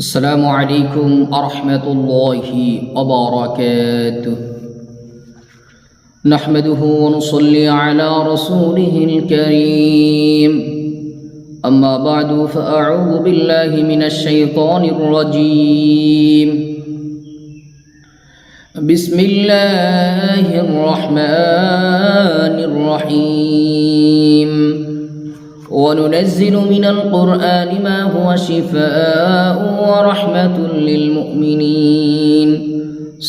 السلام عليكم ورحمة الله وبركاته. نحمده ونصلي على رسوله الكريم. أما بعد فأعوذ بالله من الشيطان الرجيم. بسم الله الرحمن الرحيم. وننزل من القرآن ما هو شفاء ورحمة للمؤمنين.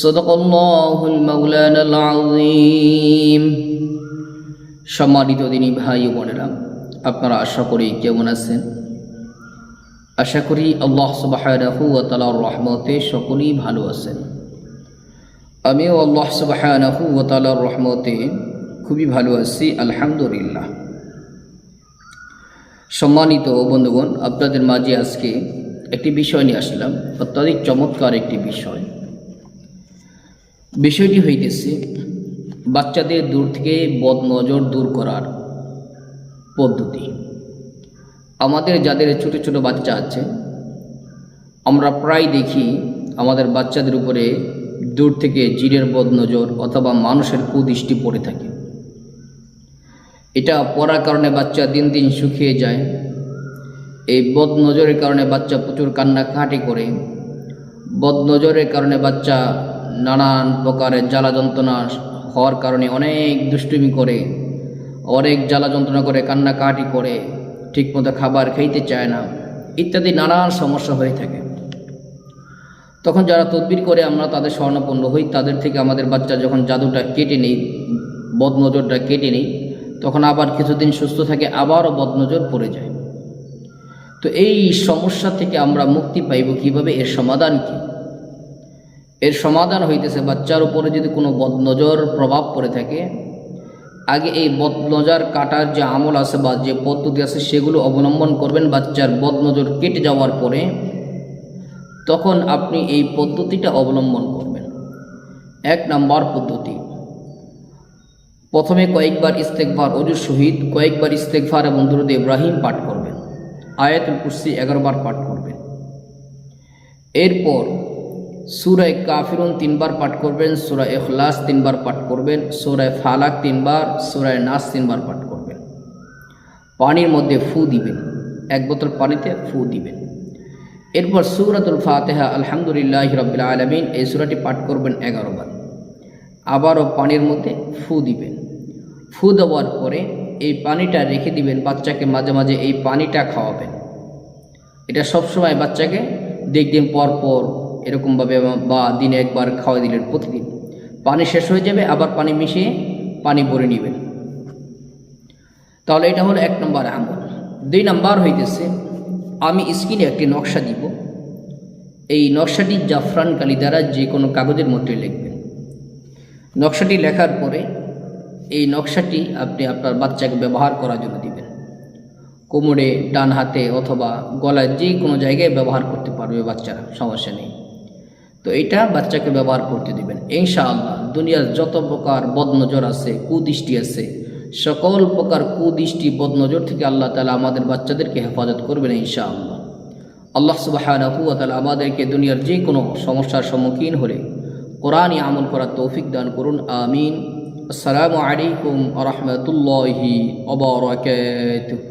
صدق الله المولانا العظيم. সম্মানিত দিনী ভাই ও বোনেরা, আপনারা আশা করি কেমন আছেন? আশা করি আল্লাহ সুবহানাহু ওয়া তাআলার রহমতে সকলেই ভালো আছেন। আমিও আল্লাহ সুবহানাহু ওয়া তাআলার রহমতে খুবই ভালো আছি, আলহামদুলিল্লাহ। সম্মানিত বন্ধুগণ, আপনাদের মাঝে আজকে একটি বিষয় নিয়ে আসলাম, অত্যধিক চমৎকার একটি বিষয়। বিষয়টি হইতেছে বাচ্চাদের দূর থেকে বদনজর দূর করার পদ্ধতি। আমাদের যাদের ছোট ছোট বাচ্চা আছে, আমরা প্রায় দেখি আমাদের বাচ্চাদের উপরে দূর থেকে জিনের বদনজর অথবা মানুষের কুদৃষ্টি পড়ে থাকে। এটা পড়ার কারণে বাচ্চা দিন দিন শুকিয়ে যায়। এই বদনজরের কারণে বাচ্চা প্রচুর কান্নাকাটি করে। বদনজরের কারণে বাচ্চা নানান প্রকারের জ্বালা যন্ত্রণা হওয়ার কারণে অনেক দুষ্টুমি করে, অনেক জ্বালা যন্ত্রণা করে, কান্নাকাটি করে, ঠিকমতো খাবার খাইতে চায় না, ইত্যাদি নানান সমস্যা হয়ে থাকে। তখন যারা তদবির করে আমরা তাদের শরণাপন্ন হই, তাদের থেকে আমাদের বাচ্চা যখন জাদুটা কেটে নেই, বদনজরটা কেটে নেই, তখন আবার কিছুদিন সুস্থ থাকে, আবারও বদনজর পড়ে যায়। তো এই সমস্যা থেকে আমরা মুক্তি পাইব কিভাবে? এর সমাধান কি? এর সমাধান হইতেছে, বাচ্চার উপরে যদি কোনো বদনজর প্রভাব পড়ে থাকে, আগে এই বদনজর কাটার যে আমল আছে বা যে পদ্ধতি আছে সেগুলো অবলম্বন করবেন। বাচ্চার বদনজর কেটে যাওয়ার পরে তখন আপনি এই পদ্ধতিটা অবলম্বন করবেন। 1 নম্বর পদ্ধতি, প্রথমে কয়েকবার ইস্তেগফার ওযুর সহিত কয়েকবার ইস্তেগফার এবং দুরূদ ইব্রাহিম পাঠ করবেন। আয়াতুল কুরসি 11 বার পাঠ করবেন। এরপর সূরা কাফিরুন 3 বার পাঠ করবেন, সূরা ইখলাস 3 বার পাঠ করবেন, সূরা ফালাক 3 বার, সূরা নাস 3 বার পাঠ করবেন। পানির মধ্যে ফু দিবেন, 1 বোতল পানিতে ফু দিবেন। এরপর সূরাতুল ফাতিহা আলহামদুলিল্লাহি রাব্বিল আলামিন এই সূরাটি পাঠ করবেন 11 বার। আবারও পানির মধ্যে ফু দিবেন। ফু দেওয়ার পরে এই পানিটা রেখে দিবেন। বাচ্চাকে মাঝে মাঝে এই পানিটা খাওয়াবেন। এটা সবসময় বাচ্চাকে দেখবেন পর পর এরকমভাবে, বা দিনে 1 বার খাওয়া দিলেন প্রতিদিন। পানি শেষ হয়ে যাবে, আবার পানি মিশিয়ে পানি ভরে নেবেন। তাহলে এটা হলো 1 নম্বর আমল। 2 নম্বর হইতেছে, আমি স্ক্রিনে একটি নকশা দিব। এই নকশাটি জাফরান কালি দ্বারা যে কোনো কাগজের মধ্যে লিখবেন। নকশাটি লেখার পরে এই নকশাটি আপনি আপনার বাচ্চাকে ব্যবহার করার জন্য দিবেন। কোমরে, ডান হাতে অথবা গলায়, যে কোনো জায়গায় ব্যবহার করতে পারবে বাচ্চারা, সমস্যা নেই। তো এটা বাচ্চাকে ব্যবহার করতে দিবেন। ইনশাআল্লাহ দুনিয়ার যত প্রকার বদনজর আছে, কুদৃষ্টি আছে, সকল প্রকার কুদৃষ্টি বদনজর থেকে আল্লাহ তাআলা আমাদের বাচ্চাদেরকে হেফাজত করবেন ইনশাআল্লাহ। আল্লাহ সুবহানাহু ওয়া তাআলা আমাদেরকে দুনিয়ার যে কোনো সমস্যার সম্মুখীন হলে কোরআনে আমল করার তৌফিক দান করুন, আমিন। আসসালামু আলাইকুম ওয়া রাহমাতুল্লাহি ওয়া বারাকাতুহু।